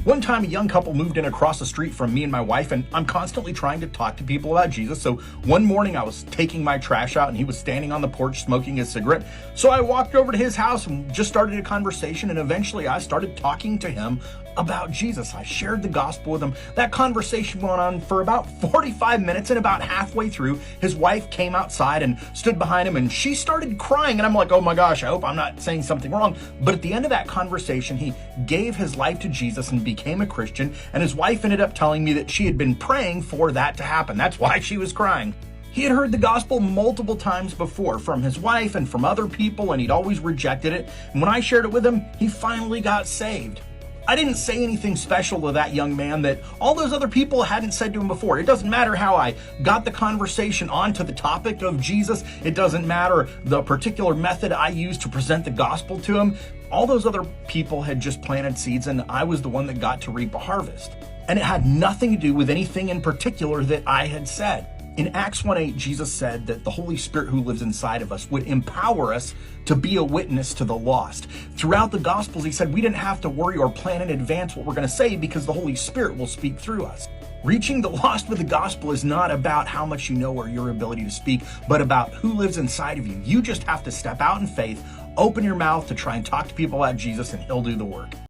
One time, a young couple moved in across the street from me and my wife, and I'm constantly trying to talk to people about Jesus. So one morning, I was taking my trash out, and he was standing on the porch smoking a cigarette. So I walked over to his house and just started a conversation, and eventually I started talking to him about Jesus. I shared the gospel with him. That conversation went on for about 45 minutes, and about halfway through, his wife came outside and stood behind him, and she started crying, and I'm like, oh my gosh, I hope I'm not saying something wrong. But at the end of that conversation, he gave his life to Jesus and became a Christian, and his wife ended up telling me that she had been praying for that to happen. That's why she was crying. He had heard the gospel multiple times before from his wife and from other people, and he'd always rejected it. And when I shared it with him, he finally got saved. I didn't say anything special to that young man that all those other people hadn't said to him before. It doesn't matter how I got the conversation onto the topic of Jesus. It doesn't matter the particular method I used to present the gospel to him. All those other people had just planted seeds, and I was the one that got to reap a harvest. And it had nothing to do with anything in particular that I had said. In Acts 1:8, Jesus said that the Holy Spirit who lives inside of us would empower us to be a witness to the lost. Throughout the Gospels, he said we didn't have to worry or plan in advance what we're going to say because the Holy Spirit will speak through us. Reaching the lost with the gospel is not about how much you know or your ability to speak, but about who lives inside of you. You just have to step out in faith, open your mouth to try and talk to people about Jesus, and he'll do the work.